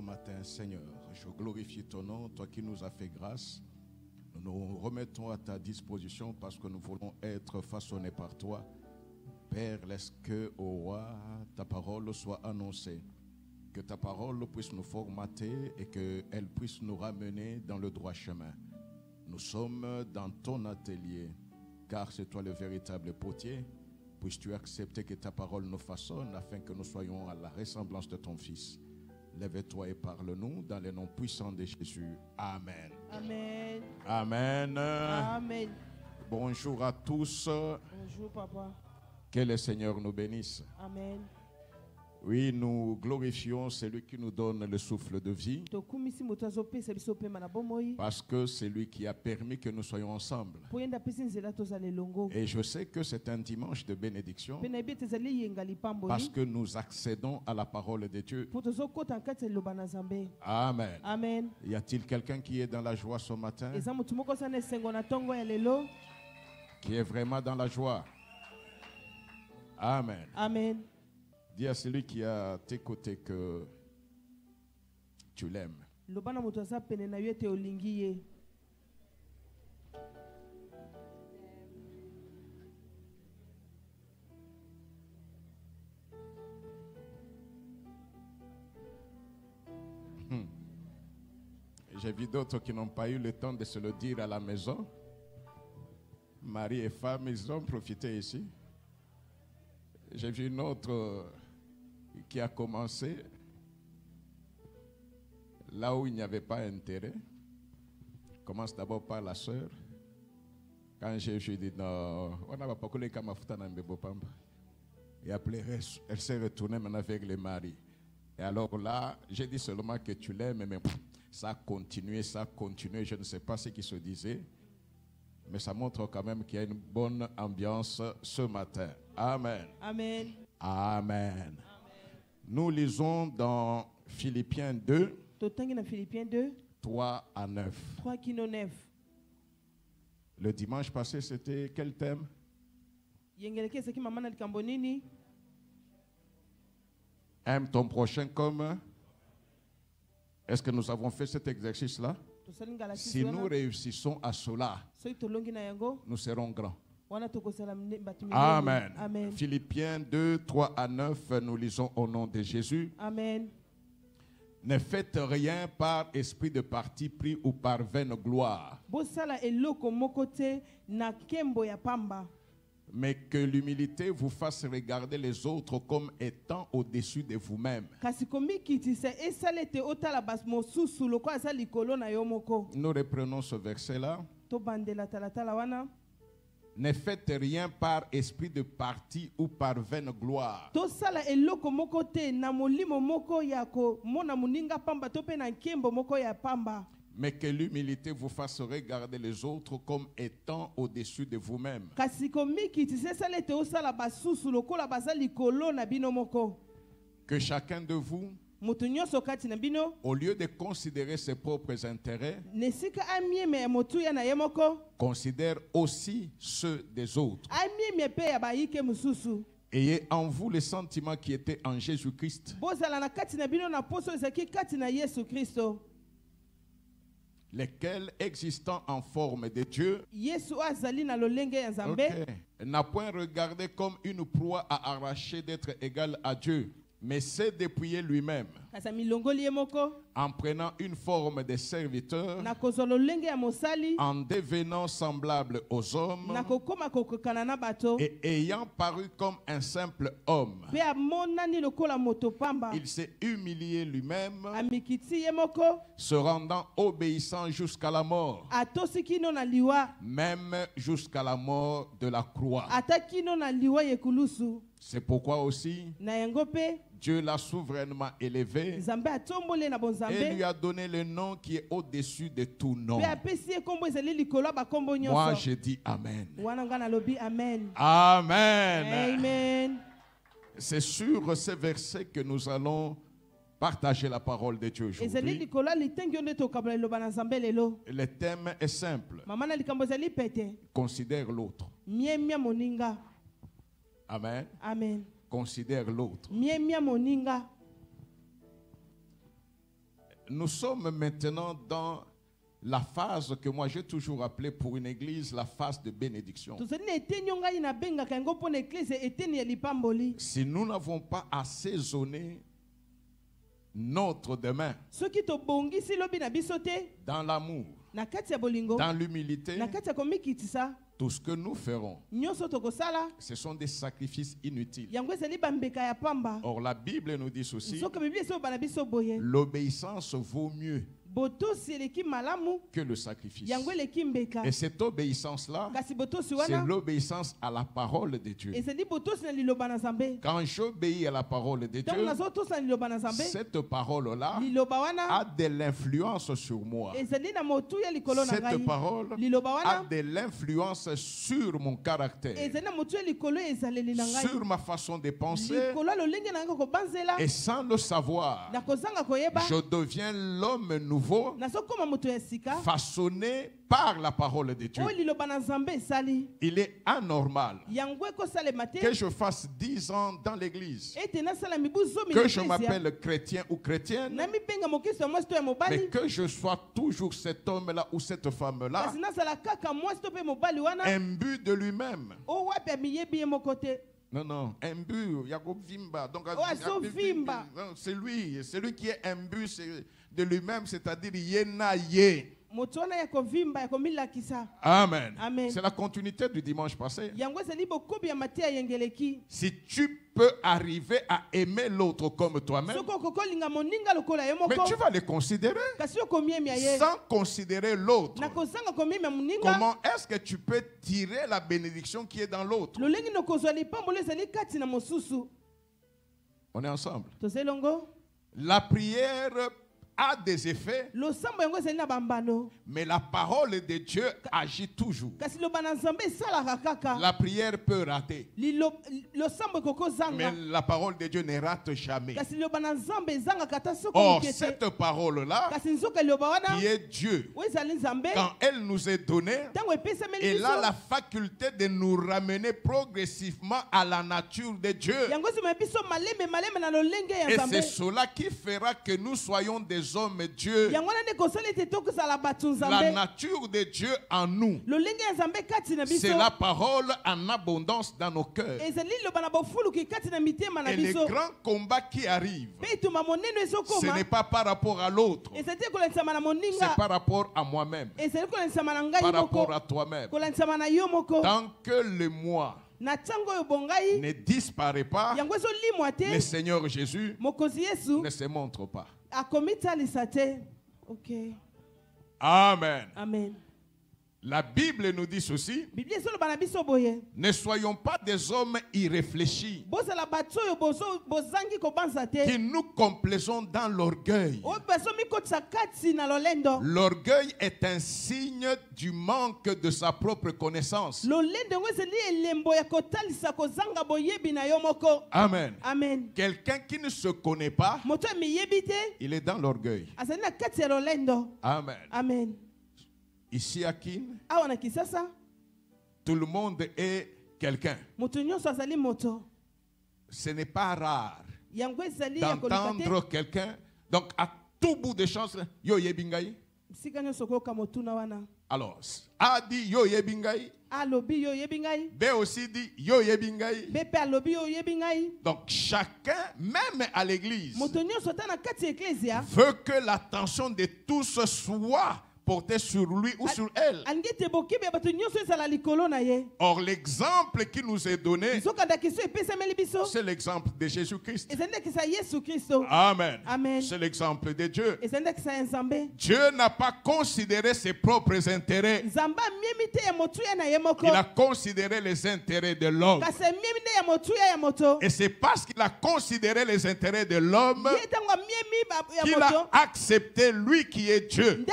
matin, Seigneur. Je glorifie ton nom, toi qui nous as fait grâce. Nous nous remettons à ta disposition parce que nous voulons être façonnés par toi. Père, laisse que, ô roi, ta parole soit annoncée. Que ta parole puisse nous formater et qu'elle puisse nous ramener dans le droit chemin. Nous sommes dans ton atelier, car c'est toi le véritable potier. Puisses-tu accepter que ta parole nous façonne afin que nous soyons à la ressemblance de ton Fils. Lève-toi et parle-nous dans le nom puissant de Jésus. Amen. Amen. Amen. Amen. Bonjour à tous. Bonjour, papa. Que le Seigneur nous bénisse. Amen. Oui, nous glorifions celui qui nous donne le souffle de vie. Parce que c'est lui qui a permis que nous soyons ensemble. Et je sais que c'est un dimanche de bénédiction. Parce que nous accédons à la parole de Dieu. Amen. Amen. Y a-t-il quelqu'un qui est dans la joie ce matin? Qui est vraiment dans la joie? Amen. Amen. Dis à celui qui est à tes côtés que tu l'aimes. J'ai vu d'autres qui n'ont pas eu le temps de se le dire à la maison. Mari et femme, ils ont profité ici. J'ai vu une autre qui a commencé là où il n'y avait pas intérêt. Commence d'abord par la sœur. Quand j'ai dit non, on n'a pas collé comme et après elle s'est retournée maintenant avec le mari. Et alors là, j'ai dit seulement que tu l'aimes, mais ça a continué, je ne sais pas ce qui se disait. Mais ça montre quand même qu'il y a une bonne ambiance ce matin. Amen. Amen. Amen. Nous lisons dans Philippiens 2, 3 à 9. 3 qui 9. Le dimanche passé, c'était quel thème? Aime ton prochain comme... Est-ce que nous avons fait cet exercice-là? Si nous réussissons à cela, nous serons grands. Amen. Amen. Philippiens 2, 3 à 9, nous lisons au nom de Jésus. Amen. Ne faites rien par esprit de parti pris ou par vaine gloire, mais que l'humilité vous fasse regarder les autres comme étant au-dessus de vous-même. Nous reprenons ce verset-là. Ne faites rien par esprit de parti ou par vaine gloire, mais que l'humilité vous fasse regarder les autres comme étant au-dessus de vous-même. Que chacun de vous, au lieu de considérer ses propres intérêts, considère aussi ceux des autres. Ayez en vous les sentiments qui étaient en Jésus-Christ, lesquels, existant en forme de Dieu, n'a point regardé comme une proie à arracher d'être égal à Dieu, mais s'est dépouillé lui-même en prenant une forme de serviteur, en devenant semblable aux hommes et ayant paru comme un simple homme. Il s'est humilié lui-même, se rendant obéissant jusqu'à la mort, même jusqu'à la mort de la croix. C'est pourquoi aussi Dieu l'a souverainement élevé et lui a donné le nom qui est au-dessus de tout nom. Moi, je dis Amen. Amen. Amen. C'est sur ces versets que nous allons partager la parole de Dieu aujourd'hui. Le thème est simple. Considère l'autre. Amen. Amen. Considère l'autre. nous sommes maintenant dans la phase que moi j'ai toujours appelée pour une église la phase de bénédiction. Si nous n'avons pas assaisonné notre demain dans l'amour, dans l'humilité, tout ce que nous ferons, ce sont des sacrifices inutiles. Or, la Bible nous dit ceci, l'obéissance vaut mieux que le sacrifice. Et cette obéissance-là, c'est l'obéissance à la parole de Dieu. Quand j'obéis à la parole de Dieu, cette parole-là a de l'influence sur moi. Cette parole a de l'influence sur mon caractère, sur ma façon de penser, et sans le savoir, je deviens l'homme nouveau, façonné par la parole de Dieu. Il est anormal que je fasse 10 ans dans l'église, que je m'appelle chrétien ou chrétienne, mais que je sois toujours cet homme-là ou cette femme-là, imbu de lui-même. Non, imbu, Yacob Vimba. Donc, c'est lui qui est imbu de lui-même, c'est-à-dire Yenaye. Amen. C'est la continuité du dimanche passé. Si tu peux arriver à aimer l'autre comme toi-même, mais tu vas le considérer sans considérer l'autre. Comment est-ce que tu peux tirer la bénédiction qui est dans l'autre? On est ensemble. La prière a des effets, mais la parole de Dieu agit toujours. La prière peut rater, mais la parole de Dieu ne rate jamais. Or, cette parole-là, qui est Dieu, quand elle nous est donnée, elle a la faculté de nous ramener progressivement à la nature de Dieu. Et c'est cela qui fera que nous soyons des hommes Dieu. La nature de Dieu en nous, c'est la parole en abondance dans nos cœurs. Et les grands combats qui arrivent, ce n'est pas par rapport à l'autre, c'est par rapport à moi-même, par rapport à toi-même. Tant que le moi ne disparaît pas, le Seigneur Jésus ne se montre pas. Okay. Amen. Amen. La Bible nous dit ceci: ne soyons pas des hommes irréfléchis qui nous complaisons dans l'orgueil. L'orgueil est un signe du manque de sa propre connaissance. Amen. Amen. Quelqu'un qui ne se connaît pas, il est dans l'orgueil. Amen. Amen. Ici à Kin, tout le monde est quelqu'un. Ce n'est pas rare d'entendre quelqu'un, donc à tout bout de chance, yo yebingai. Alors, A dit yo yebingai, B aussi dit yo yebingai. Donc chacun, même à l'église, veut que l'attention de tous soit porté sur lui ou sur elle. Or, l'exemple qui nous est donné, c'est l'exemple de Jésus-Christ. Amen. Amen. C'est l'exemple de Dieu. Dieu n'a pas considéré ses propres intérêts. Il a considéré les intérêts de l'homme. Et c'est parce qu'il a considéré les intérêts de l'homme qu'il a accepté, lui qui est Dieu,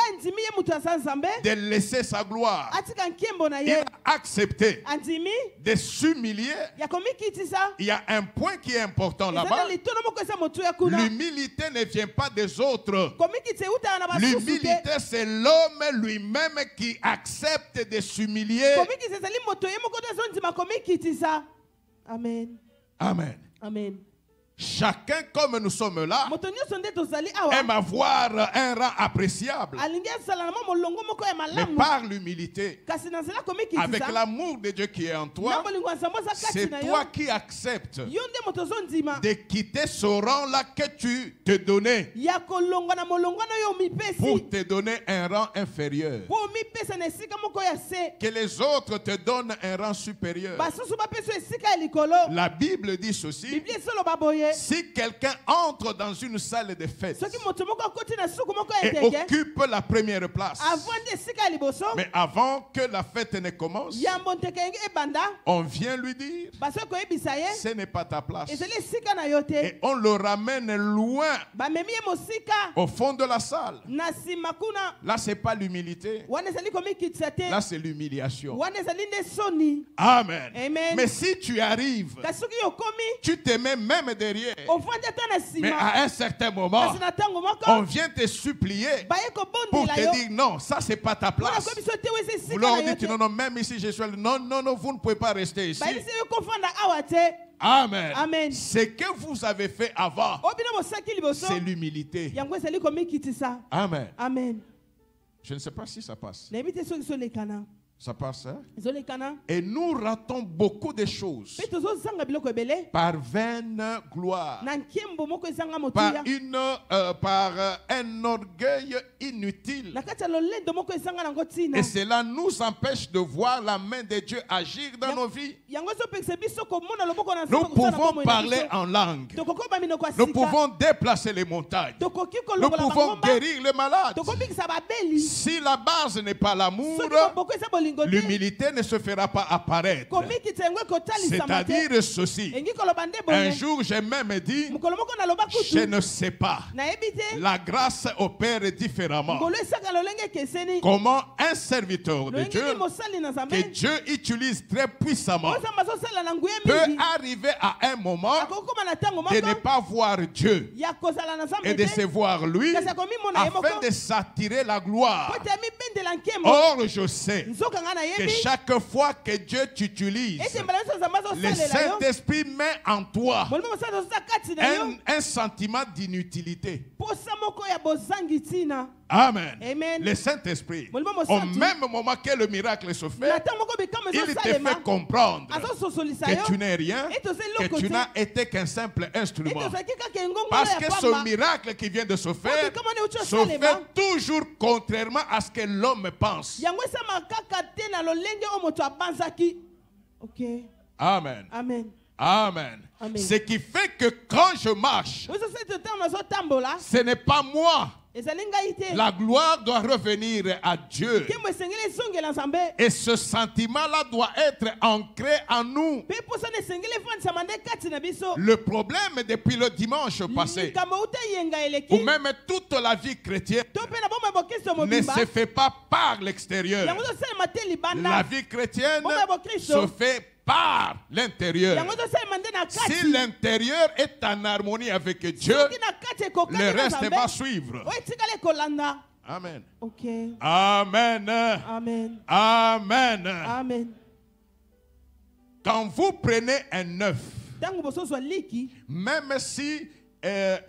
de laisser sa gloire. Il a accepté de s'humilier. Il y a un point qui est important là-bas. L'humilité ne vient pas des autres. L'humilité, c'est l'homme lui-même qui accepte de s'humilier. Amen. Amen. Amen. chacun comme nous sommes là moto nyonso nde tozali awa aime avoir un rang appréciable. alingi asala na mwa molongo moko ya Mais malamu par l'humilité, kasi na nzela avec komikitisa l'amour de Dieu qui est en toi, na bolingo ya nzambe aza kati c'est na yo toi qui acceptes yo nde moto ozondima de quitter ce rang-là que tu te donnais ya kolongwa na molongo na yo omipesi pour te donner un rang inférieur. po omipesa na esika moko ya se Que les autres te donnent un rang supérieur. basusu bapesa yo esika ya likolo La Bible dit ceci: biblia esoloba boye si quelqu'un entre dans une salle de fête soki moto moko akoti na suku moko ya et ndenge occupe la première place, avandi esika ya liboso mais avant que la fête ne commence, yambo nteke yangi ebanda on vient lui dire basoki koyebisa ye ce n'est pas ta place. ezali esika na yo te Et on le ramène loin bamemi ye mosika au fond de la salle. na nsima kuna Là, c'est pas l'humilité. wana ezali komikitisa te Là, c'est l'humiliation. wana ezali nde soni Amen. Amen. Mais si tu arrives, kasi soki okomi tu te mets même derrière. ofandi ata na Mais nsima à un certain moment, kasi na ntango on moko vient te supplier baye pour kobondela te yo dire non, ça c'est pas ta mpona place. koyebiso te wo eza Vous esika leur na yo dites te non, non, même ici je suis. Non, non, non, vous ne pouvez pas rester ici. bayebisi yo kofanda awa te Amen. Amen. Ce que vous avez fait avant, oyo bino bosaki liboso c'est l'humilité. yango ezali komikitisa Amen. amen Je ne sais pas si ça passe. nayebi te soki ezolekana Ça passe, hein? ezolekana Et nous ratons beaucoup de choses mpe tozozanga biloko ebele par vaine gloire, na nkembo moko ezanga par motuya un orgueil inutile. na kati ya lolendo moko ezanga nango ntina Et cela nous empêche de voir la main de Dieu agir dans nos vies. yango ezopekisa biso komona loboko na Nous nzambe kosala na pouvons bomoi na parler biso. en langue. tokoki koba minoko ya Nous sika pouvons déplacer les montagnes. tokoki Nous kolongola pouvons bangomba guérir les malades. tokobikisa babeli Si la base n'est pas l'amour, soki moboko eza bolingo te l'humilité ne se fera pas apparaître. komikita yango ekotalisama te C'est-à-dire ceci. engi koloba nde Un boye jour, j'ai même dit, mokolo moko naloba je kutu ne sais pas. nayebi te La grâce opère différemment. ngolo esaka lolenge ekeseni Comment un serviteur de lolenge Dieu, ni mosali na nzambe que Dieu utilise très puissamment, oyo nzambe azosala na nguya peut mingi arriver à un moment akoki koma na ntango de ne moko pas voir Dieu ya kozala na et nzambe de te se voir lui kasi akomimona ye afin moko de s'attirer la gloire. po te mibendela nkembo Or, je sais nzoka nga que nayebi chaque fois que Dieu t'utilise, ete mbala nyonso nzambe le azosalela yo Saint-Esprit met en toi molimo mosali azoza kati na yo un sentiment d'inutilité. posa moko ya bozangi ntina Amen. Amen. Le Saint-Esprit, Molimo au mosantu. même moment que le miracle se na fait, ntango moko bikambo il te ezosalema fait comprendre azososolisa yo que tu n'es rien, ete oza que eloko tu te n'as été qu'un simple ete instrument. ozalaki kaka engongolo Parce ya que ce pamba miracle qui vient de se faire bikambo nde euti se osalema fait toujours contrairement à ce que l'homme pense. yango esamaka kaka te na lolenge oyo moto abanzaki ok Amen. amen Amen. Amen. Ce qui fait que quand je marche, oyo sosali totango nazotambola ce n'est pas moi. ezali ngai te La gloire doit revenir à Dieu. nkembo esengeli ezongela nzambe Et ce sentiment-là doit être ancré en nous. mpe posana esengeli efandisama nde kati na biso Le problème depuis le dimanche passé, likambo uta yenga ou eleki même toute la vie chrétienne, to mpe na bomoi bokristo ne mobimba se fait pas par l'extérieur. yango ezosalema te La libanda vie chrétienne bomoi bokristo se fait par l'intérieur. yango ezosalema nde na Si kati l'intérieur est en harmonie avec Dieu, soki na kati ekokani le na reste nzambe va suivre. oyo etikala ekolanda Amen. ok Amen. amen Amen. amen Quand vous prenez un œuf, ntango bosozwa liki même si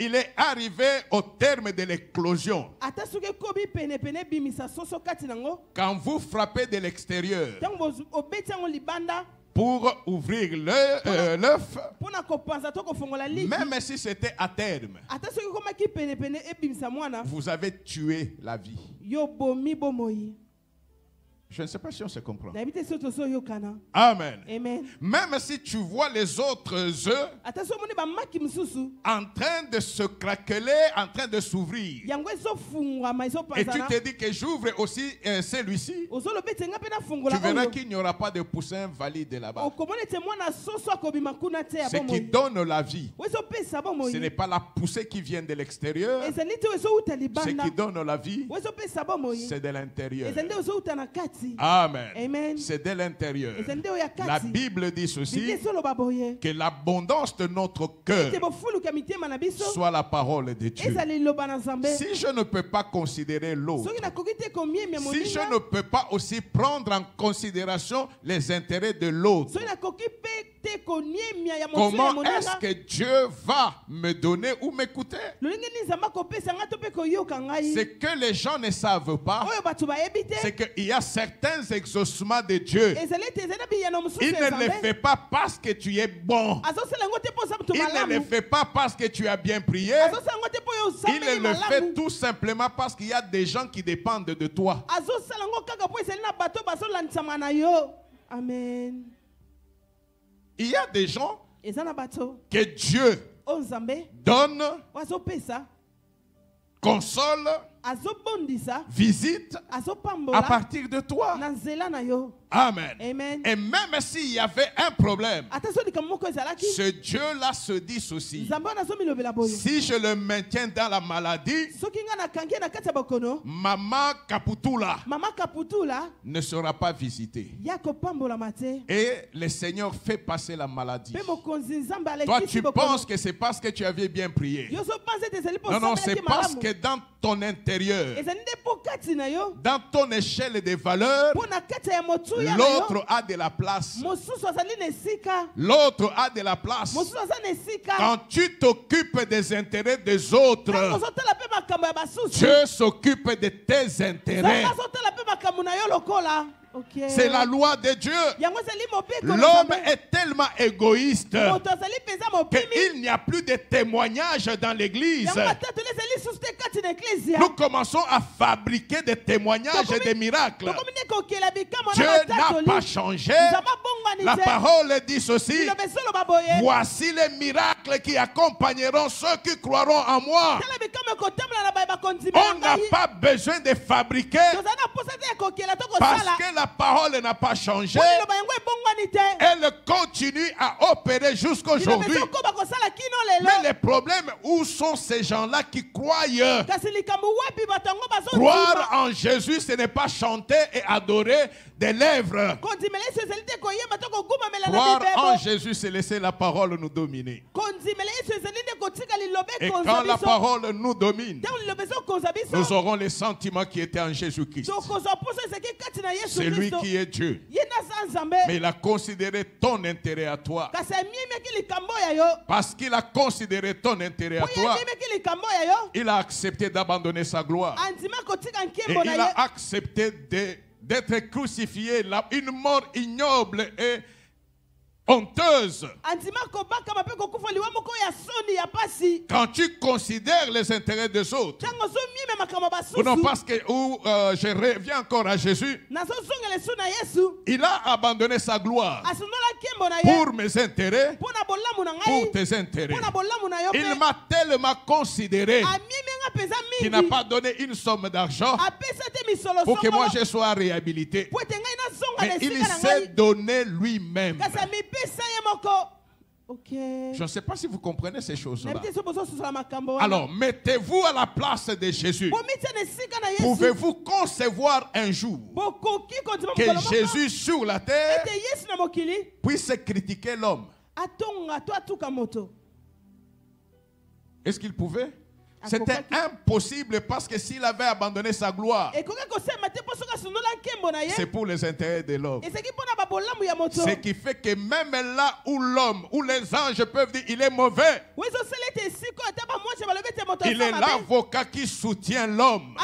il est arrivé au terme de l'éclosion, ata soki ekobi penepene ebimisa soso kati nango quand vous frappez de l'extérieur ntango obeti yango libanda pour ouvrir l'œuf, mpona kopanza to kofongola liki même si c'était à terme, ata soki ekomaki penepene ebimisa mwana vous avez tué la vie. yo bomi bomoi Je ne sais pas si on se comprend. nayebi te soki tozoyokana Amen. amen Même si tu vois les autres œufs ata soki omoni bamaki mosusu en train de se craqueler, en train de s'ouvrir, yango ezofungwama et tu ezopanzana te dis que j'ouvre aussi celui-ci, ozoloba ete nga mpe tu nafungola verras oyo qu'il n'y aura pas de poussin valide là-bas. okomona ete mwana soso akobima kuna te ya Ce qui bomoi donne la vie, oyo ezopesa ce n'est bomoi pas la poussée qui vient de l'extérieur. ezali te oyo ezowuta Ce libanda qui donne la vie, oyo ezopesa bomoi c'est de l'intérieur. ezali nde ezowuta na kati Amen. amen C'est de l'intérieur. ezali nde oyo ya La kati Bible dit biblia ceci, ezoloba boye que l'abondance de notre cœur ete bofuluka mitema na biso soit la parole de Dieu. ezali liloba na nzambe Si je ne peux pas considérer l'autre, soki nakoki te komiemia si je moninga ne peux pas aussi prendre en considération les intérêts de l'autre, soki nakoki mpe Comment est-ce que Dieu va me donner ou m'écouter? Ce que les gens ne savent pas, c'est qu'il y a certains exaucements de Dieu. Il ne le fait pas parce que tu es bon. Il ne le fait pas parce que tu as bien prié. Il le fait tout simplement parce qu'il y a des gens qui dépendent de toi. Amen. Il y a des gens que Dieu donne, console, visite à partir de toi. Amen. Amen. Et même s'il y avait un problème, ce Dieu-là se dissocie. Si je le maintiens dans la maladie, Maman Kaputula ne sera pas visitée. Et le Seigneur fait passer la maladie. Toi, tu penses que c'est parce que tu avais bien prié. Non, non, c'est parce que dans ton intérieur, dans ton échelle de valeurs, l'autre a de la place. L'autre a de la place. Quand tu t'occupes des intérêts des autres, Dieu s'occupe de tes intérêts. Okay. C'est la loi de Dieu. L'homme est tellement égoïste qu'il n'y a plus de témoignages dans l'église. Nous commençons à fabriquer des témoignages et des miracles. Dieu n'a pas changé. La parole dit ceci: voici les miracles qui accompagneront ceux qui croiront en moi. On n'a pas besoin de fabriquer parce que la parole n'a pas changé. Elle continue à opérer jusqu'aujourd'hui. Mais le problème, où sont ces gens-là qui croient? Croire en Jésus, ce n'est pas chanter et adorer des lèvres. Croire en Jésus, c'est laisser la parole nous dominer. Et quand la parole nous domine, nous aurons les sentiments qui étaient en Jésus-Christ. C'est lui qui est Dieu. Mais il a considéré ton intérêt à toi. Parce qu'il a considéré ton intérêt à toi, il a accepté d'abandonner sa gloire. Et il a accepté d'être crucifié, une mort ignoble et honteuse. Quand tu considères les intérêts des autres, ou non, parce que je reviens encore à Jésus, il a abandonné sa gloire pour mes intérêts, pour tes intérêts. Il m'a tellement considéré qu'il n'a pas donné une somme d'argent pour que moi je sois réhabilité. Mais il s'est donné lui-même. Okay. Je ne sais pas si vous comprenez ces choses-là. Alors, mettez-vous à la place de Jésus. Pouvez-vous concevoir un jour que Jésus sur la terre puisse critiquer l'homme? Est-ce qu'il pouvait? C'était impossible parce que s'il avait abandonné sa gloire, c'est pour les intérêts de l'homme. Ce qui fait que même là où l'homme, où les anges peuvent dire il est mauvais, il est l'avocat qui soutient l'homme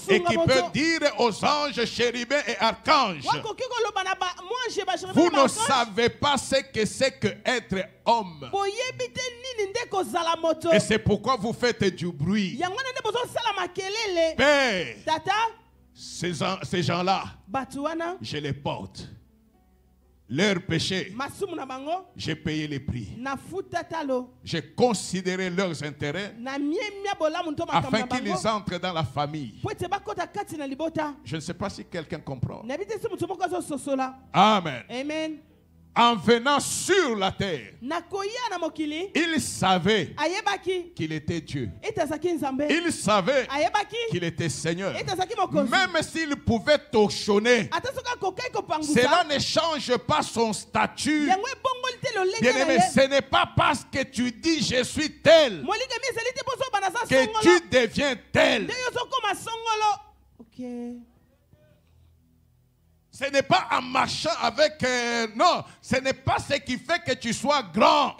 et qui peut dire aux anges, chérubins et archanges: vous ne savez pas ce que c'est que être homme. Et c'est pourquoi vous faites du bruit. Père, ces gens-là, je les porte. Leur péché, j'ai payé les prix. J'ai considéré leurs intérêts afin qu'ils entrent dans la famille. Je ne sais pas si quelqu'un comprend. Amen. Amen. En venant sur la terre, il savait qu'il était Dieu. Il savait qu'il était Seigneur. Même s'il pouvait t'auchonner, cela ne change pas son statut. Bien-aimé, ce n'est pas parce que tu dis je suis tel que tu deviens tel. Ce n'est pas en marchant avec... non, ce n'est pas ce qui fait que tu sois grand.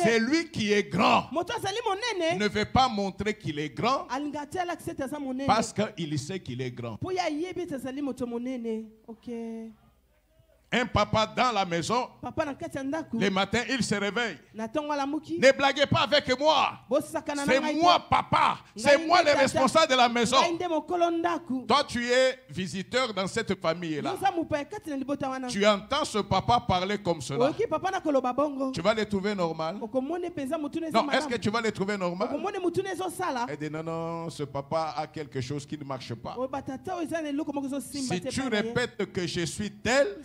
C'est lui qui est grand. Ne veut pas montrer qu'il est grand parce qu'il sait qu'il est grand. Un papa dans la maison, le matin, il se réveille. Ne blaguez pas avec moi. C'est moi, papa. C'est moi le responsable de la maison. Toi, tu es visiteur dans cette famille-là. Tu entends ce papa parler comme cela. Tu vas le trouver normal? Non, est-ce que tu vas le trouver normal? Elle dit non, non, ce papa a quelque chose qui ne marche pas. Si tu répètes que je suis tel,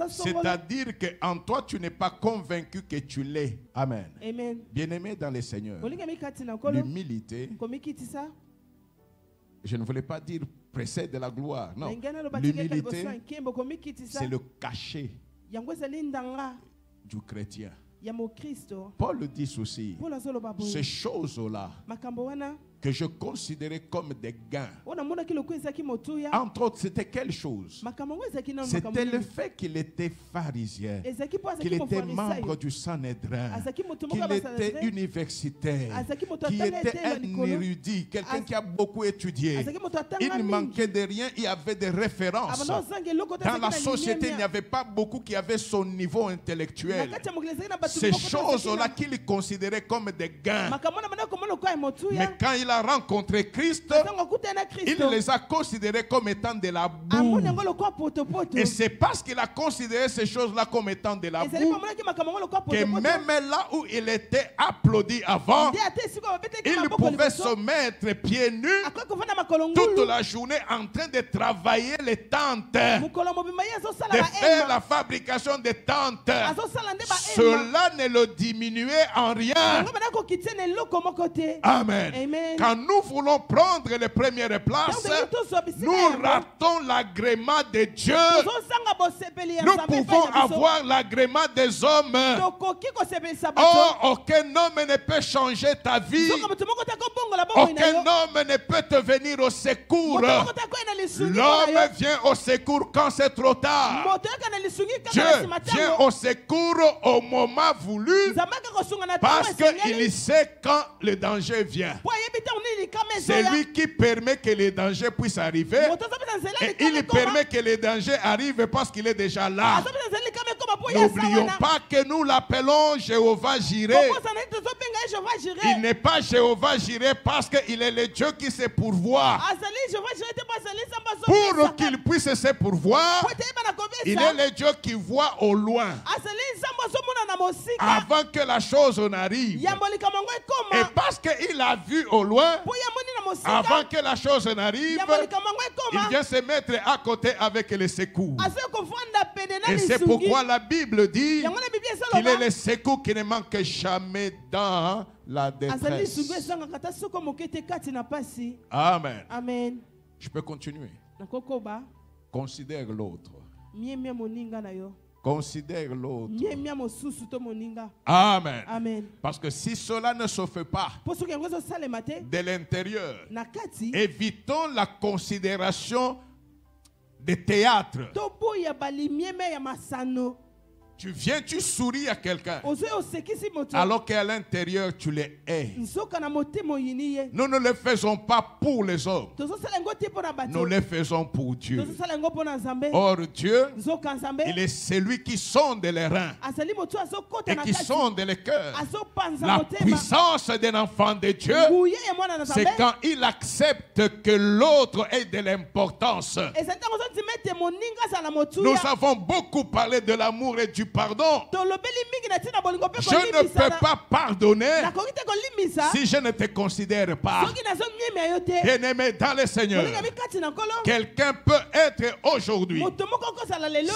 c'est-à-dire qu'en toi, tu n'es pas convaincu que tu l'es. Amen. Bien-aimé dans le Seigneur, l'humilité, je ne voulais pas dire précède de la gloire. Non, l'humilité, c'est le cachet du chrétien. Paul le dit aussi, ces choses-là que je considérais comme des gains. Entre autres, c'était quelle chose? C'était le fait qu'il était pharisien, qu'il était membre du Sanhédrin, qu'il était universitaire, qu'il était un érudit, quelqu'un qui a beaucoup étudié. Il ne manquait de rien, il y avait des références. Dans la société, il n'y avait pas beaucoup qui avaient son niveau intellectuel. Ces choses-là qu'il considérait comme des gains. Mais quand il a rencontré Christ, il les a considérés comme étant de la boue. Et c'est parce qu'il a considéré ces choses-là comme étant de la boue que même là où il était applaudi avant, il pouvait se mettre pieds nus toute la journée en train de travailler les tentes, de faire la fabrication des tentes. Cela ne le diminuait en rien. Amen. Quand nous voulons prendre les premières places, nous ratons l'agrément de Dieu. Nous pouvons avoir l'agrément des hommes. Oh, aucun homme ne peut changer ta vie. Aucun homme ne peut te venir au secours. L'homme vient au secours quand c'est trop tard. Dieu vient au secours au moment voulu parce qu'il sait quand le danger vient. C'est lui qui permet que les dangers puissent arriver. Et il permet que les dangers arrivent parce qu'il est déjà là. N'oublions pas que nous l'appelons Jéhovah Jireh. Il n'est pas Jéhovah Jireh parce qu'il est le Dieu qui se pourvoit. Pour qu'il puisse se pourvoir, il est le Dieu qui voit au loin avant que la chose n'arrive. Et parce qu'il a vu au loin, avant que la chose n'arrive, il vient se mettre à côté avec les secours. Et c'est pourquoi la Bible dit qu'il est le secours qui ne manque jamais dans la détresse. Amen. Amen. Je peux continuer. Considère l'autre. Considère l'autre. Amen. Amen. Parce que si cela ne se fait pas de l'intérieur, évitons la considération de théâtre. Tu viens, tu souris à quelqu'un alors qu'à l'intérieur tu les hais. Nous ne le faisons pas pour les hommes. Nous le faisons pour Dieu. Or Dieu, il est celui qui sonde les reins et qui sonde les cœurs. La puissance d'un enfant de Dieu, c'est quand il accepte que l'autre ait de l'importance. Nous avons beaucoup parlé de l'amour et du pardon. Je ne peux pas pardonner si je ne te considère pas. Bien-aimé dans le Seigneur, quelqu'un peut être aujourd'hui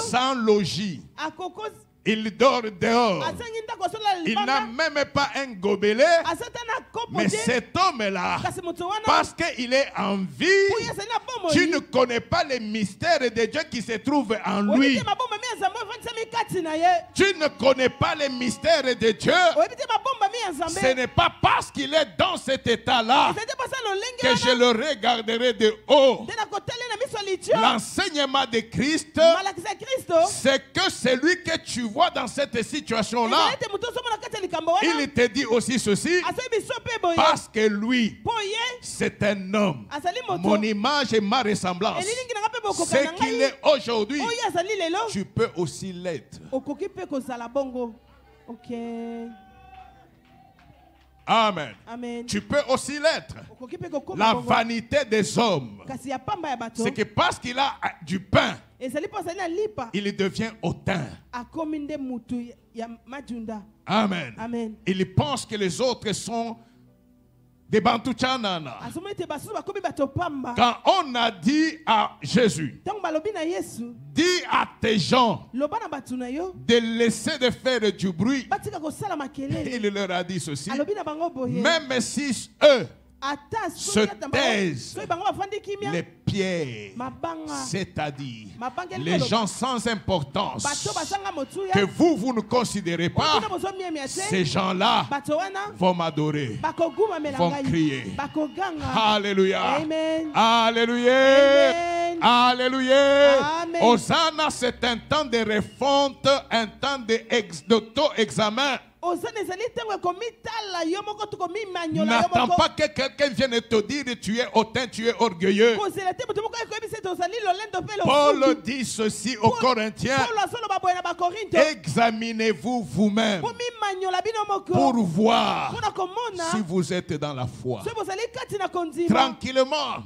sans logis. Il dort dehors. Il n'a même pas un gobelet. Mais cet homme-là, parce qu'il est en vie, tu ne connais pas les mystères de Dieu qui se trouvent en lui. Tu ne connais pas les mystères de Dieu Ce n'est pas parce qu'il est dans cet état-là que je le regarderai de haut. L'enseignement de Christ, c'est que celui que tu vois dans cette situation-là, il te dit aussi ceci, parce que lui, c'est un homme. Mon image et ma ressemblance. Ce qu'il est aujourd'hui, tu peux aussi l'être. Amen. Amen. Tu peux aussi l'être. La vanité des hommes, c'est que parce qu'il a du pain, il devient hautain. Amen. Amen. Il pense que les autres sont des Bantouchanana. Quand on a dit à Jésus, dis à tes gens de laisser de faire du bruit, il leur a dit ceci, même si eux se taisent, les pierres, c'est-à-dire les gens sans importance que vous ne considérez pas, ces gens-là vont m'adorer, vont crier. Alléluia. Amen. Alléluia. Amen. Alléluia. Amen. Hosanna, c'est un temps de refonte, un temps d'auto-examen. N'attends pas que quelqu'un vienne te dire tu es hautain, tu es orgueilleux. Paul dit ceci aux Corinthiens, examinez-vous vous-même pour voir si vous êtes dans la foi. Tranquillement,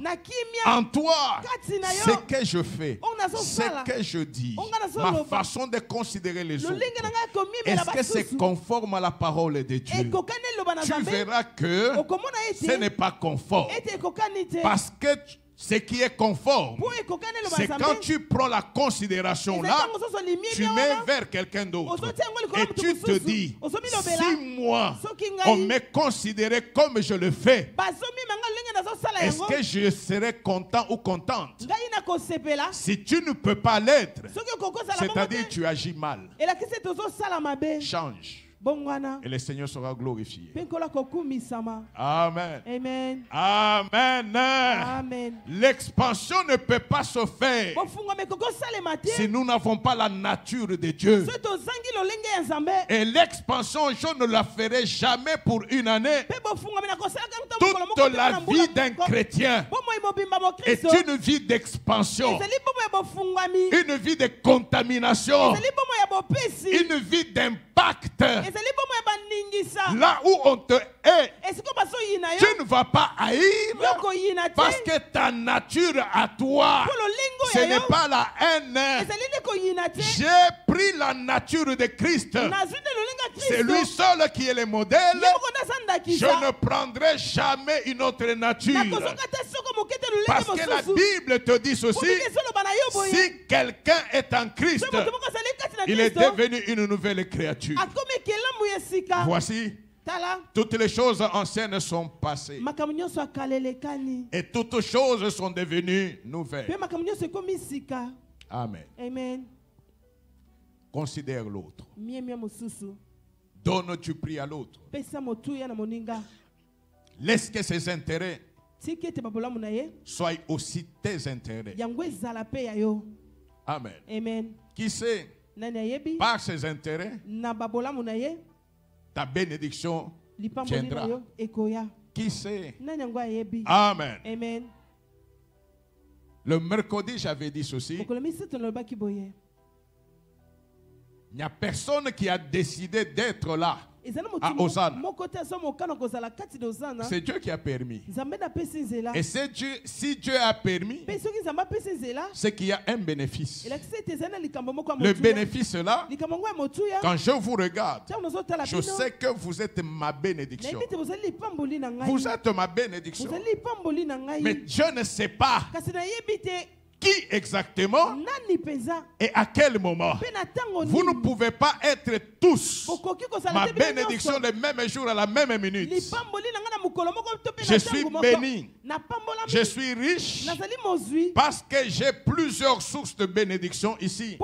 en toi, ce que je fais, ce que je dis, ma façon de considérer les autres, est-ce que c'est conforme à la parole de Dieu? Tu verras que ce n'est pas conforme. Parce que ce qui est conforme, c'est quand tu prends la considération là, tu mets vers quelqu'un d'autre et tu te dis, si moi on me considérait comme je le fais, est-ce que je serais content ou contente? Si tu ne peux pas l'être, c'est-à-dire tu agis mal. Change. Et le Seigneur sera glorifié. Amen. Amen. Amen. Amen. L'expansion ne peut pas se faire si nous n'avons pas la nature de Dieu. Et l'expansion, je ne la ferai jamais pour une année. Toute la vie d'un chrétien est une vie d'expansion, une vie de contamination, une vie d'impact. Là où on te hait, tu ne vas pas haïr parce que ta nature à toi, ce n'est pas la haine. J'ai pris la nature de Christ. C'est lui seul qui est le modèle. Je ne prendrai jamais une autre nature. Parce que la Bible te dit ceci, si quelqu'un est en Christ, il est devenu une nouvelle créature. Voici, toutes les choses anciennes sont passées et toutes choses sont devenues nouvelles. Amen. Amen. Considère l'autre. Donne du prix à l'autre. Laisse que ses intérêts soient aussi tes intérêts. Amen. Amen. Qui sait, par ses intérêts, ta bénédiction viendra. Qui sait? Amen. Amen. Le mercredi, j'avais dit ceci. Il n'y a personne qui a décidé d'être là à Hosanna. C'est Dieu qui a permis. Et si Dieu a permis, c'est qu'il y a un bénéfice. Le bénéfice là, quand je vous regarde, je sais que vous êtes ma bénédiction. Vous êtes ma bénédiction. Mais Dieu ne sait pas qui exactement et à quel moment. Vous ne pouvez pas être tous ma bénédiction le même jour à la même minute. Je suis béni, je suis riche parce que j'ai plusieurs sources de bénédiction ici.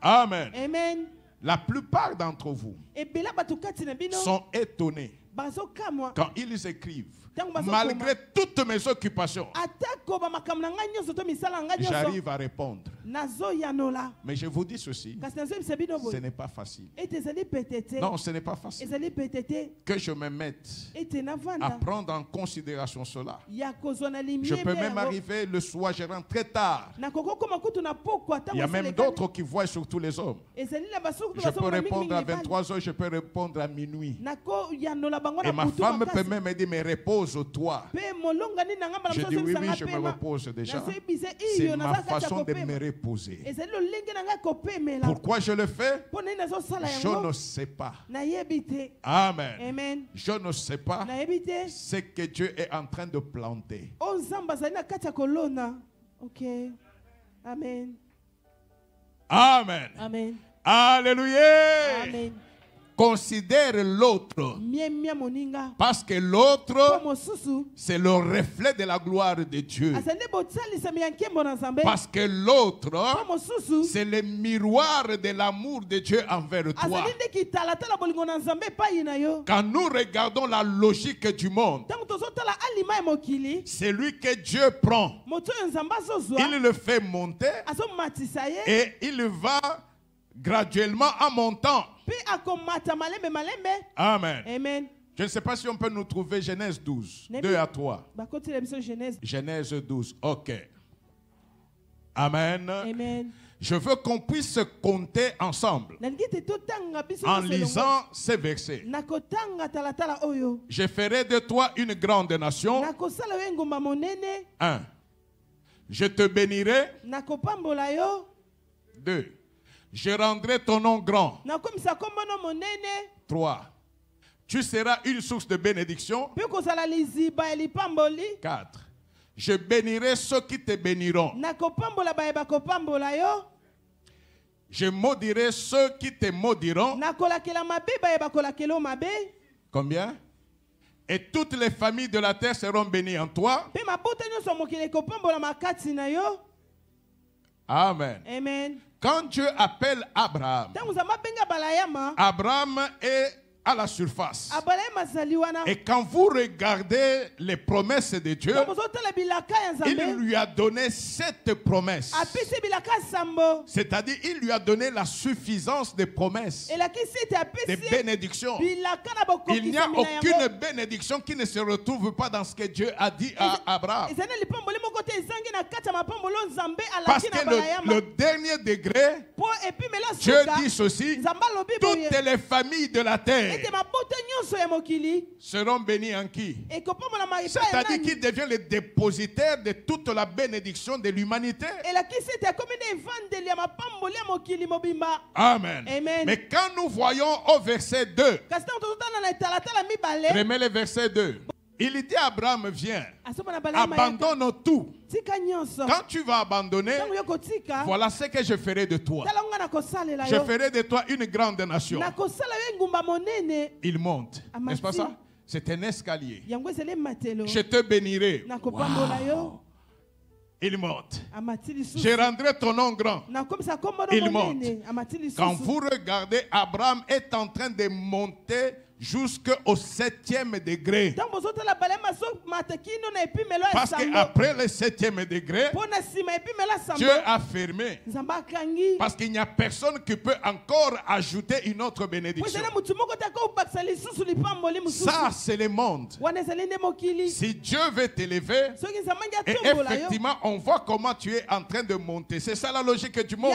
Amen. Amen. La plupart d'entre vous sont étonnés quand ils écrivent. Malgré toutes mes occupations, j'arrive à répondre. Mais je vous dis ceci, ce n'est pas facile. Non, ce n'est pas facile que je me mette à prendre en considération cela. Je peux même arriver le soir, je rentre très tard. Il y a même d'autres qui voient surtout les hommes. Je peux répondre à 23h, je peux répondre à minuit. Et ma femme peut même me dire, mais repose-toi. Je dis oui, je me repose déjà. C'est ma façon de me reposer. Pourquoi je le fais? Je ne sais pas. Amen. Amen. Je ne sais pas ce que Dieu est en train de planter. Ok. Amen. Amen. Amen. Alléluia. Amen. Considère l'autre. Parce que l'autre, c'est le reflet de la gloire de Dieu. Parce que l'autre, c'est le miroir de l'amour de Dieu envers toi. Quand nous regardons la logique du monde, celui que Dieu prend, il le fait monter et il va graduellement en montant. Amen. Amen. Je ne sais pas si on peut nous trouver Genèse 12, 2 à 3. Genèse 12, ok. Amen. Amen. Je veux qu'on puisse compter ensemble en lisant ces versets. Je ferai de toi une grande nation. 1. Je te bénirai. 2. Je rendrai ton nom grand. 3. Tu seras une source de bénédiction. 4. Je bénirai ceux qui te béniront. Je maudirai ceux qui te maudiront. Combien? Et toutes les familles de la terre seront bénies en toi. Amen. Amen. Quand Dieu appelle Abraham, Abraham est à la surface. Et quand vous regardez les promesses de Dieu, il lui a donné 7 promesses. C'est-à-dire, il lui a donné la suffisance des promesses, des bénédictions. Il n'y a aucune bénédiction qui ne se retrouve pas dans ce que Dieu a dit à Abraham. Parce que le dernier degré, Dieu dit ceci: toutes les familles de la terre seront bénis en qui? C'est-à-dire qu'il devient le dépositaire de toute la bénédiction de l'humanité. Amen. Amen. Mais quand nous voyons au verset 2, remets le verset 2. Il dit à Abraham, viens, abandonne tout. Quand tu vas abandonner, voilà ce que je ferai de toi. Je ferai de toi une grande nation. Il monte, n'est-ce pas ça? C'est un escalier. Je te bénirai. Wow. Il monte. Je rendrai ton nom grand. Il monte. Quand vous regardez, Abraham est en train de monter jusqu'au 7e degré. Parce qu'après le 7e degré, Dieu a fermé. Parce qu'il n'y a personne qui peut encore ajouter une autre bénédiction. Ça, c'est le monde. Si Dieu veut t'élever, et effectivement, on voit comment tu es en train de monter. C'est ça la logique du monde.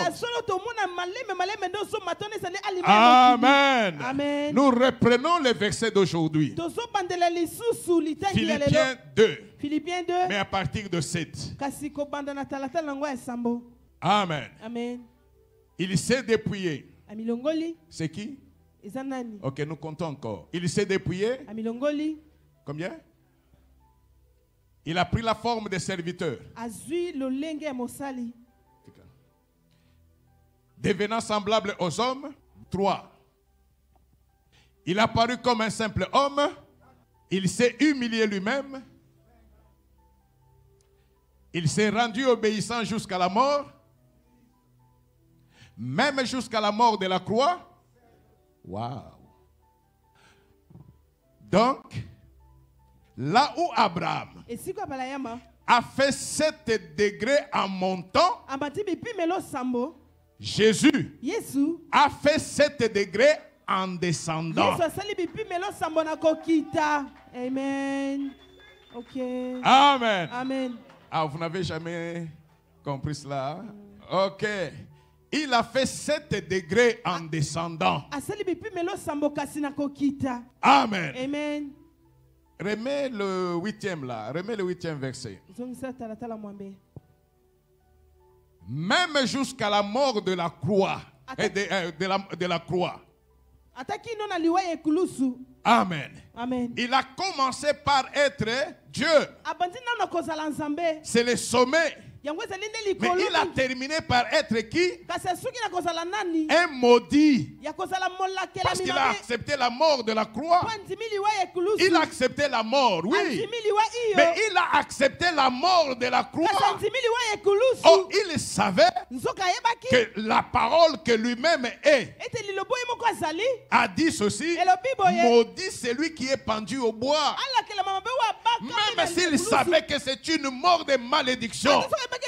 Amen. Amen. Nous reprenons le verset d'aujourd'hui. Philippiens 2. Mais à partir de 7. Amen. Amen. Il s'est dépouillé. C'est qui? Ok, nous comptons encore. Il s'est dépouillé. Combien? Il a pris la forme de serviteur. Devenant semblable aux hommes. 3. Il a paru comme un simple homme. Il s'est humilié lui-même. Il s'est rendu obéissant jusqu'à la mort. Même jusqu'à la mort de la croix. Waouh. Donc, là où Abraham esiko ya balayama a fait 7 degrés en montant, abati bipimelo sambo Jésus Yesu a fait 7 degrés en descendant. Yesu asali bipimelo sambo na kokita. Amen. Ok. Amen. Amen. Ah, vous n'avez jamais compris cela? Ok. Il a fait 7 degrés en descendant. Asali bipimelo sambo kasi na kokita. Amen. Amen. Remets le 8e là. Remets le 8e verset. Zongisa talatala mwambe. Même jusqu'à la mort de la croix. De la croix. Ataki no na liwa ekulusu. Amen. Amen. Il a commencé par être Dieu. Abandi na na kozala nzambe. C'est le sommet. Yango ezali nde Mais likolo. il a terminé par être qui? Kasi suki na kozala nani? Un maudit. Ya kozala molakela Parce qu'il a minabe. accepté la mort de la croix. Pandimi liwa ekulusu. Il a accepté la mort, oui. Andimi liwa iyo. Mais il a accepté la mort de la croix. Kasi andimi liwa ekulusu. Oh, il savait Nzoka yebaki. que la parole que lui-même est Ete lilobo yemoko azali. a dit ceci: Elobi boye. maudit celui qui est pendu au bois. Alakela mama be wa baka. Même s'il savait que c'est une mort de malédiction qui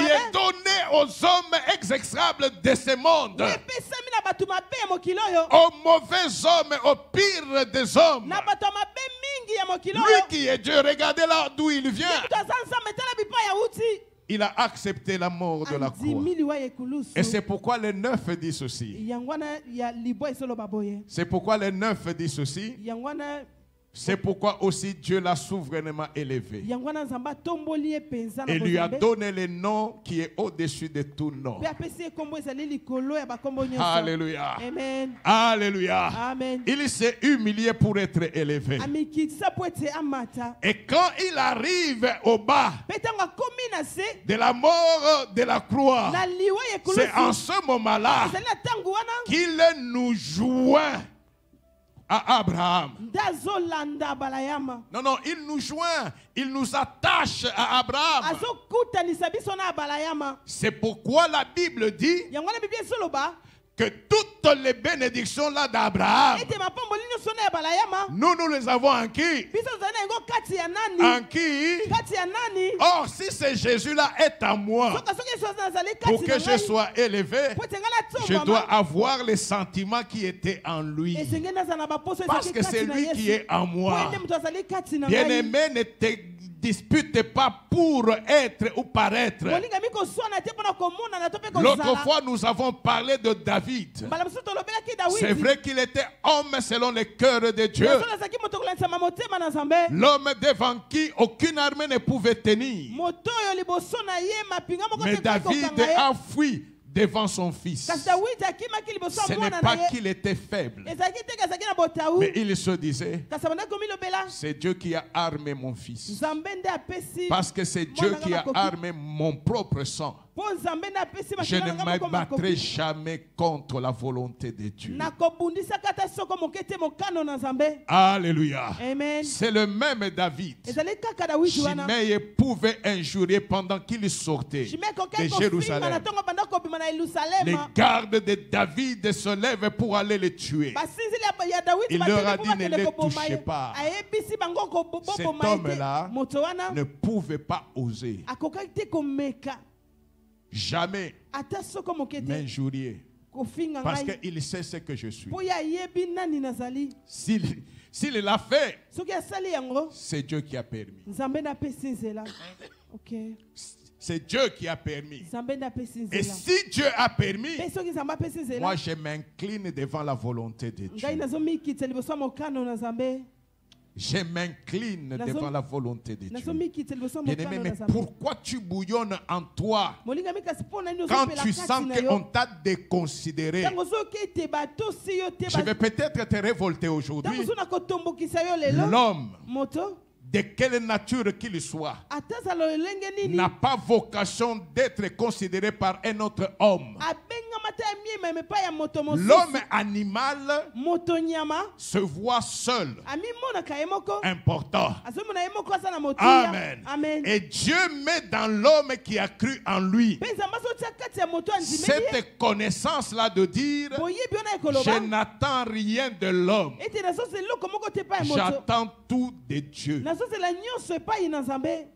est donnée aux hommes exécrables de ce monde, aux mauvais hommes, aux pires des hommes. Lui qui est Dieu, regardez là d'où il vient. Il a accepté la mort de la croix. Et c'est pourquoi les 9 dit ceci. C'est pourquoi les 9 dit ceci. C'est pourquoi aussi Dieu l'a souverainement élevé. Et lui a donné le nom qui est au-dessus de tout nom. Alléluia. Amen. Alléluia. Amen. Il s'est humilié pour être élevé. Et quand il arrive au bas de la mort de la croix, c'est en ce moment-là qu'il nous joint à Abraham. Non, il nous joint, il nous attache à Abraham. C'est pourquoi la Bible dit que toutes les bénédictions là d'Abraham, nous les avons en qui? En qui? Or, si ce Jésus-là est en moi, pour que je sois élevé, je dois avoir les sentiments qui étaient en lui. Parce que c'est lui qui est en moi. Bien-aimé, ne te dispute pas pour être ou paraître. L'autre fois, nous avons parlé de David. C'est vrai qu'il était homme selon le cœur de Dieu. L'homme devant qui aucune armée ne pouvait tenir. Mais David a fui devant son fils. Ce n'est pas qu'il était faible, mais il se disait: c'est Dieu qui a armé mon fils, parce que c'est Dieu qui a armé mon propre sang. Je ne me battrai jamais contre la volonté de Dieu. Alléluia. C'est le même David. Shimei pouvait injurier pendant qu'il sortait de Jérusalem. Les gardes de David se lèvent pour aller le tuer. Il leur a dit: ne les touchez pas. Cet homme-là ne pouvait pas oser jamais m'injurier, parce qu'il sait ce que je suis. S'il l'a fait, c'est Dieu qui a permis. C'est Dieu qui a permis. Et si Dieu a permis, moi je m'incline devant la volonté de Dieu. Je m'incline devant la volonté de Dieu. Bien-aimé, mais pourquoi tu bouillonnes en toi quand tu sens qu'on t'a déconsidéré? Je vais peut-être te révolter aujourd'hui. L'homme, de quelle nature qu'il soit, n'a pas vocation d'être considéré par un autre homme. L'homme animal moto nyama se voit seul, amimonaka ye moko important. azomona ye moko aza na moto. Amen. Amen. Et Dieu met dans l'homme qui a cru en lui Mpe nzambe azotia kati ya moto andimeli ye cette connaissance-là de dire boyebi wana je ekoloba n'attends rien de l'homme, ete nazozela eloko moko te epai ya moto j'attends tout de Dieu. nazozela nyonso epai na nzambe.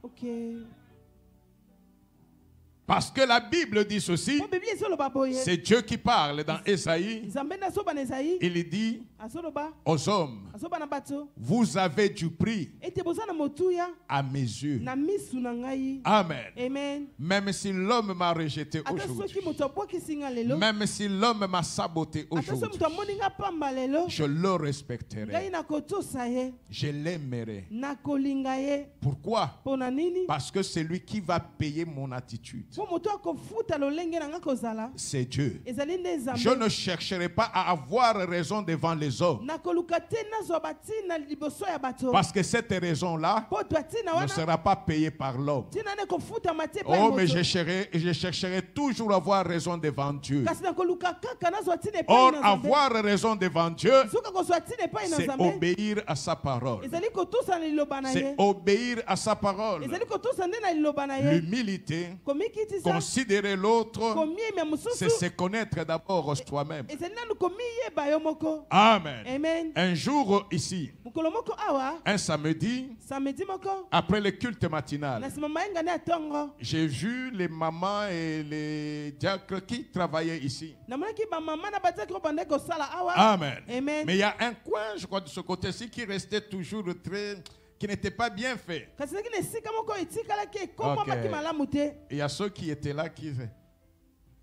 Okay. Parce que la Bible dit ceci, Po Biblia ezoloba boye c'est Dieu qui parle dans Ésaïe. nzambe nde azoba na Esayi Il dit azoloba aux hommes, azoba na bato vous avez du prix ete boza na motuya à mes yeux. na misu na ngai. Amen. Amen. Même si l'homme m'a rejeté ata soki aujourd'hui, moto abwakisi nga lelo même si l'homme m'a saboté ata soki aujourd'hui, moto amoni nga pamba lelo je le ngai respecterai, nakotosa ye je l'aimerai. nakolinga ye. Pourquoi? Mpo na nini? Parce que c'est lui qui va payer mon attitude. Po moto akofuta lolenge na nga kozala C'est Dieu. ezali nde Je nzambe. ne chercherai pas à avoir raison devant les hommes. nakoluka te nazwa batina liboso ya bato Parce que cette raison-là po twatina ne wana sera pas payée par l'homme. tina ne kofutama te epai ya Oh, mais moto. je chercherai toujours à avoir raison devant Dieu. kasi nakoluka kaka nazwa tina epai Or, na nzambe. avoir raison devant Dieu, soki kozwa tina epai na c'est nzambe obéir à sa parole. ezali kotusa na liloba na C'est ye obéir à sa parole. ezali kotusa nde na liloba na ye L'humilité, komikitisa considérer l'autre, komiemia c'est mosusu se connaître d'abord soi-même. ezali nanu komiyeba yo moko. Amen. Amen. Un jour ici, mokolo moko awa un samedi, samedi moko après le culte matinal, na nsima mayenga nde ya ntongo j'ai vu les mamans et les diacres qui travaillaient ici. namonaki bamama na batiaki oyo bande kosala awa. Amen. Amen. Mais il y a un coin, je crois, de ce côté-ci qui restait toujours qui n'était pas bien fait. kasi soki na esika moko etikalaki ekomwamaki Okay. malamu te. Et il y a ceux qui étaient là qui...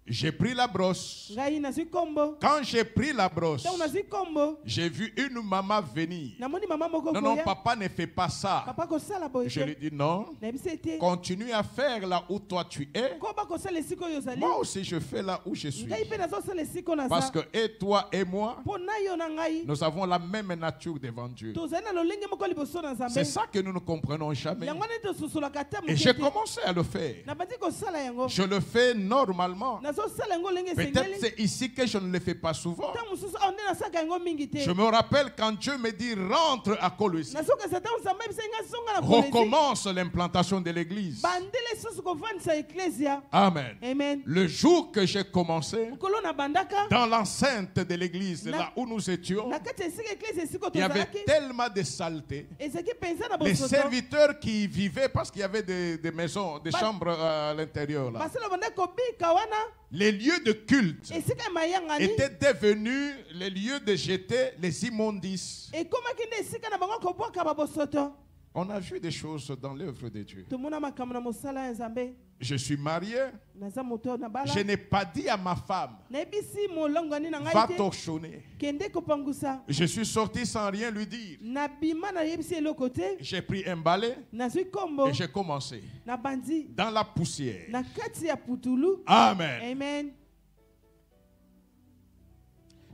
J'ai pris la brosse. ngai nazwi kombo Quand j'ai pris la brosse, ntango nazwi kombo j'ai vu une maman venir. namoni mama moko Non, non, koya papa ne fait pas ça. papa kosala boye Je lui te dis non. nayebisi ete Continue à faire là où toi tu es. koba kosala esika oyo ozali Moi aussi je fais là où je suis. ngai mpe nazosala esika oyo Parce naza que et toi et moi, mpo na yo na ngai nous avons la même nature devant Dieu. tozali na lolenge moko liboso na C'est nzambe. ça que nous ne comprenons jamais. yango nde tososolaka te Et moke j'ai te. commencé à le faire. nabandi kosala yango Je le fais normalement. nazosala yango olenge Peut-être esengeli c'est ici que je ne le fais pas souvent. ntango mosusu awa nde nasaka yango mingi te. Je me rappelle quand Dieu me dit rentre à Colosse. nazokesa ntango nzambe ebisa nga songa na Kolesi. Recommence l'implantation de l'église. bandele lisusu kovandisa eklesia. Amen. Amen. Le jour que j'ai commencé, mokolo na bandaka dans l'enceinte de l'église, là où nous étions, na kati ya esika eklesia esika il y avait tozalaki tellement de saleté. ezalaki mpenza na Les bosoto. serviteurs qui y vivaient, parce qu'il y avait des maisons, des chambres à l'intérieur là. basala banda kobika wana Les lieux de culte esika ya mayangani étaient devenus les lieux de jeter les immondices. ekomaki nde esika na bango kobwaka babosoto. On a vu des choses dans l'œuvre de Dieu. tomona makambo na mosala ya nzambe. Je suis marié. naza moto na bala Je n'ai pas dit à ma femme, nayebisi molongwani na va ngai te torchonner. kende kopangusa. Je suis sorti sans rien lui dire. nabima nayebisi eloko te. J'ai pris un balai nazwi kombo et j'ai commencé na bandi dans la poussière. na kati ya putulu. Amen. Amen.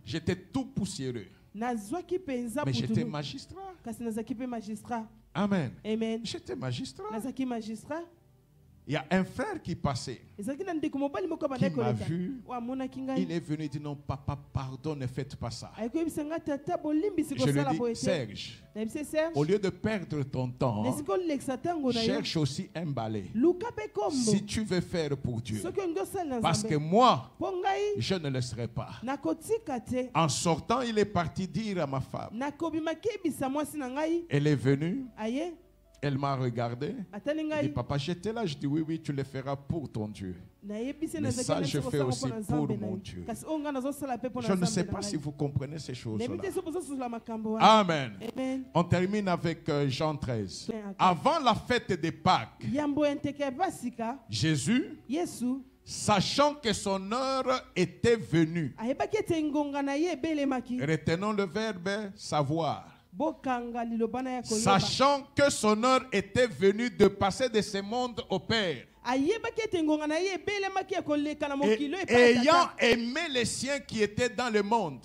J'étais tout poussiéreux, nazwaki mpenza mais j'étais putulu magistrat. kasi nazaki mpe magistrat. Amen. Amen. J'étais magistrat. nazaki magistrat. Il y a un frère qui passait. ezalaki na ndeko mobali moko Qui abandaki m'a koleka vu. oyo amonaki Il ngai est venu dire non, papa, pardon, ne faites pas ça. ayaki koyebisa ngai tata bolimbisi Je lui kosala dis, boye te. Serge, nayebisi Serge au lieu de perdre ton temps, esika olekisa ntango na yo cherche aussi un balai. luka mpe kombo Si tu veux faire pour Dieu. soki olingi osala na Parce que nzambe moi, mpo ngai je ne le serai pas. nakotika te. En sortant, il est parti dire à ma femme. nakobimaki yebisa mwasi na ngai Elle est venue, aye elle m'a regardé. atali Elle dit, ngai papa, j'étais là. Je dis, oui, oui, tu le feras pour ton Dieu. nayebisi Mais ça, nazaki je nasi fais kosala aussi mpo na pour nzambe na mon ye. Dieu. kasi oyo ngai nazosala mpe mpo na Je ne sais nzambe pas na si ngai vous comprenez ces choses-là. nayebi te so bozososola makambo wana. Amen. Amen. On termine avec Jean 13. Bien, Avant la fête des Pâques, yambo ya nteke ya pasika Jésus, yesu sachant que son heure était venue, ayebaki ete ngonga na ye ebelemaki. retenons le verbe savoir. bokanga liloba na ya koyeba. Sachant que son heure était venue de passer de ce monde au Père. ayant aimé les siens qui étaient dans le monde.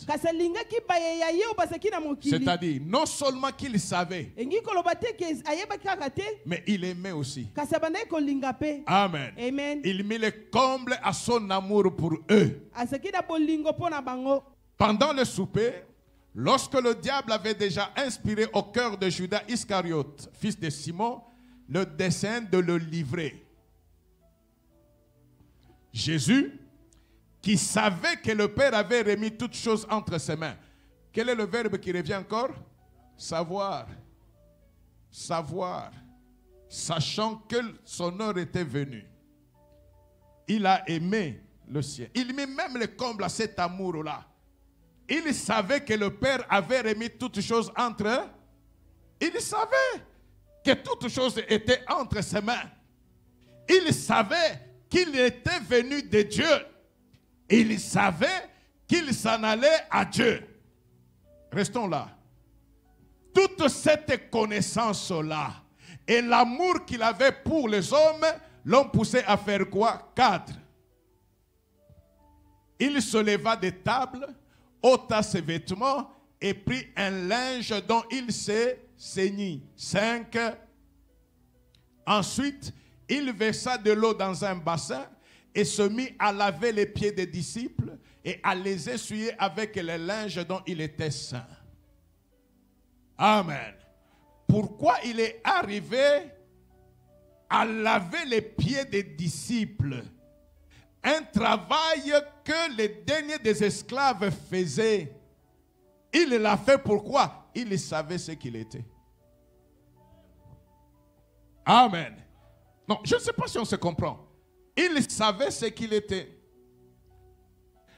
C'est-à-dire, non seulement qu'il savait, mais il aimait aussi. Amen. Il mit le comble à son amour pour eux. Pendant le souper, lorsque le diable avait déjà inspiré au cœur de Judas Iscariote, fils de Simon, le dessein de le livrer, Jésus, qui savait que le Père avait remis toutes choses entre ses mains. Quel est le verbe qui revient encore? Savoir. Savoir. Sachant que son heure était venue. Il a aimé le ciel. Il mit même le comble à cet amour-là. Il savait que le Père avait remis toutes choses entre eux. Il savait que toutes choses étaient entre ses mains. Il savait qu'il était venu de Dieu. Il savait qu'il s'en allait à Dieu. Restons là. Toute cette connaissance-là et l'amour qu'il avait pour les hommes l'ont poussé à faire quoi? 4. Il se leva de table, ôta ses vêtements et prit un linge dont il s'est ceigni. 5. Ensuite, il versa de l'eau dans un bassin et se mit à laver les pieds des disciples et à les essuyer avec le linge dont il était saint. Amen. Pourquoi il est arrivé à laver les pieds des disciples? Un travail que les derniers des esclaves faisaient. Il l'a fait pourquoi? Il savait ce qu'il était. Amen. Non, je ne sais pas si on se comprend. Il savait ce qu'il était.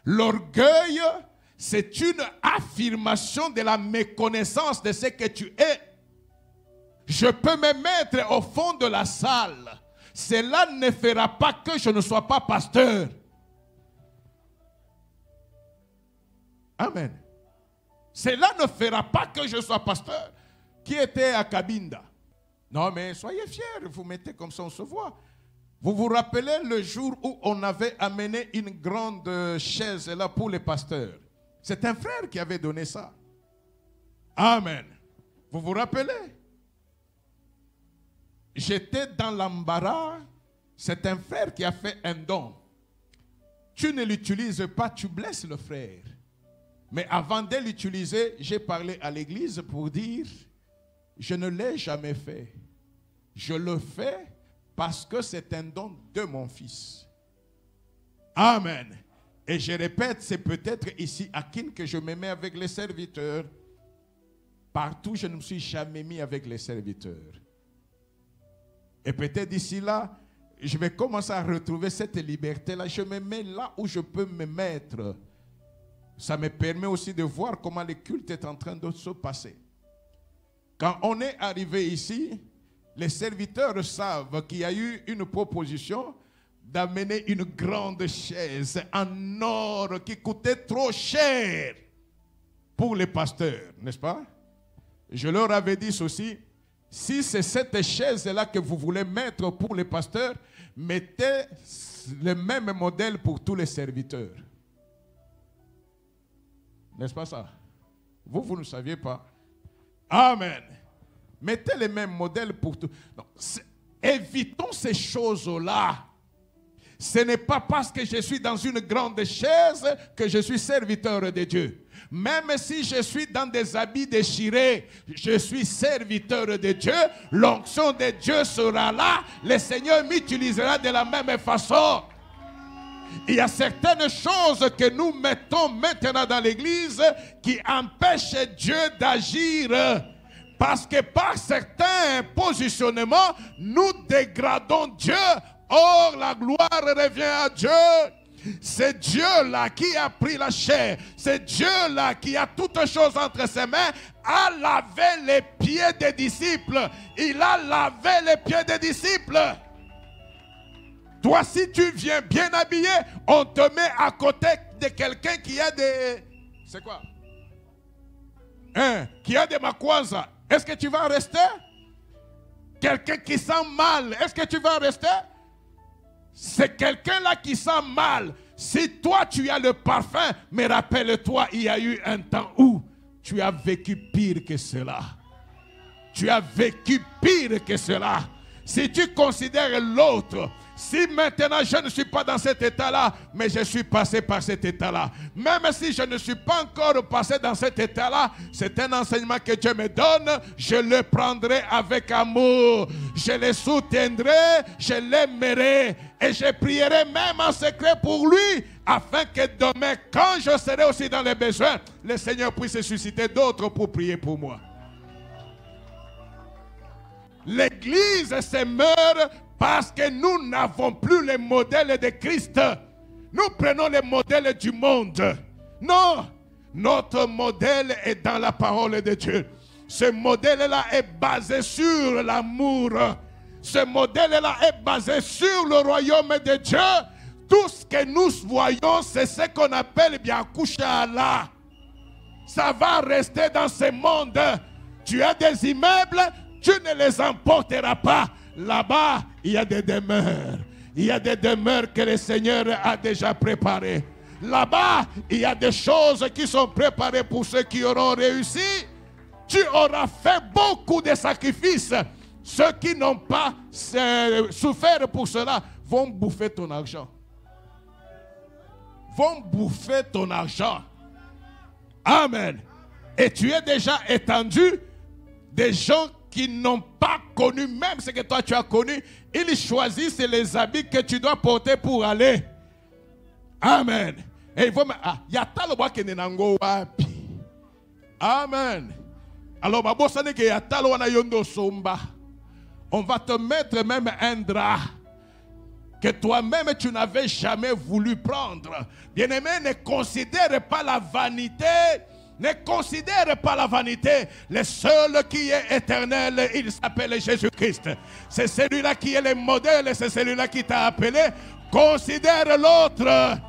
L'orgueil, c'est une affirmation de la méconnaissance de ce que tu es. Je peux me mettre au fond de la salle. Cela ne fera pas que je ne sois pas pasteur. Amen. Cela ne fera pas que je sois pasteur. Qui était à Cabinda? Non, mais soyez fiers, vous mettez comme ça, on se voit. Vous vous rappelez le jour où on avait amené une grande chaise là pour les pasteurs? C'est un frère qui avait donné ça. Amen. Vous vous rappelez? J'étais dans l'embarras. C'est un frère qui a fait un don. Tu ne l'utilises pas, tu blesses le frère. Mais avant de l'utiliser, j'ai parlé à l'église pour dire, je ne l'ai jamais fait. Je le fais parce que c'est un don de mon fils. Amen. Et je répète, c'est peut-être ici à Kin que je me mets avec les serviteurs. Partout, je ne me suis jamais mis avec les serviteurs. Et peut-être d'ici là, je vais commencer à retrouver cette liberté-là. Je me mets là où je peux me mettre. Ça me permet aussi de voir comment le culte est en train de se passer. Quand on est arrivé ici, les serviteurs savent qu'il y a eu une proposition d'amener une grande chaise en or qui coûtait trop cher pour les pasteurs, n'est-ce pas? Je leur avais dit ceci, si c'est cette chaise-là que vous voulez mettre pour les pasteurs, mettez le même modèle pour tous les serviteurs. N'est-ce pas ça? Vous ne saviez pas. Amen. Mettez le même modèle pour tout. Non, évitons ces choses-là. Ce n'est pas parce que je suis dans une grande chaise que je suis serviteur de Dieu. Même si je suis dans des habits déchirés, je suis serviteur de Dieu. L'onction de Dieu sera là. Le Seigneur m'utilisera de la même façon. Il y a certaines choses que nous mettons maintenant dans l'église qui empêchent Dieu d'agir. Parce que par certains positionnements, nous dégradons Dieu. Or, la gloire revient à Dieu. C'est Dieu-là qui a pris la chair. C'est Dieu-là qui a toutes choses entre ses mains. A lavé les pieds des disciples. Il a lavé les pieds des disciples. Toi, si tu viens bien habillé, on te met à côté de quelqu'un qui a des... C'est quoi? Qui a des makwanza. Est-ce que tu vas rester? Quelqu'un qui sent mal, est-ce que tu vas rester? c'est quelqu'un là qui sent mal. Si toi tu as le parfum, mais rappelle-toi, il y a eu un temps où tu as vécu pire que cela. Tu as vécu pire que cela. Si tu considères l'autre, si maintenant je ne suis pas dans cet état-là, mais je suis passé par cet état-là. Même si je ne suis pas encore passé dans cet état-là, c'est un enseignement que Dieu me donne. Je le prendrai avec amour. Je le soutiendrai, je l'aimerai. Et je prierai même en secret pour lui, afin que demain, quand je serai aussi dans les besoins, le Seigneur puisse susciter d'autres pour prier pour moi. L'Église se meurt parce que nous n'avons plus le modèle de Christ. Nous prenons le modèle du monde. Non, notre modèle est dans la parole de Dieu. Ce modèle-là est basé sur l'amour. Ce modèle-là est basé sur le royaume de Dieu. Tout ce que nous voyons, c'est ce qu'on appelle bien Kushala. Ça va rester dans ce monde. Tu as des immeubles, tu ne les emporteras pas. Là-bas, il y a des demeures. Il y a des demeures que le Seigneur a déjà préparées. Là-bas, il y a des choses qui sont préparées pour ceux qui auront réussi. Tu auras fait beaucoup de sacrifices. Ceux qui n'ont pas souffert pour cela vont bouffer ton argent. Vont bouffer ton argent. Amen. Et tu es déjà étendu des gens qui n'ont pas connu même ce que toi tu as connu. Ils choisissent les habits que tu dois porter pour aller. Amen. Et il faut Amen. Alors, on va te mettre même un drap que toi-même tu n'avais jamais voulu prendre. Bien-aimé, ne considère pas la vanité. Ne considère pas la vanité. Le seul qui est éternel, il s'appelle Jésus-Christ. C'est celui-là qui est le modèle, c'est celui-là qui t'a appelé. Considère l'autre.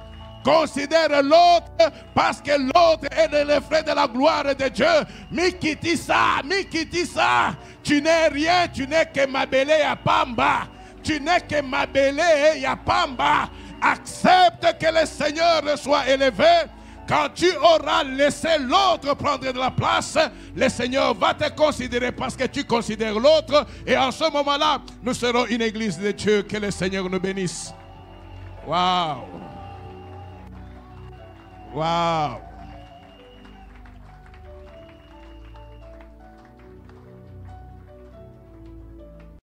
Considère l'autre parce que l'autre est le reflet de la gloire de Dieu. Mikitisa, Mikitisa. Tu n'es rien, tu n'es que Mabele Yapamba. Tu n'es que Mabele Yapamba. Accepte que le Seigneur soit élevé. Quand tu auras laissé l'autre prendre de la place, le Seigneur va te considérer parce que tu considères l'autre. Et en ce moment-là, nous serons une église de Dieu. Que le Seigneur nous bénisse. Waouh! Waouh!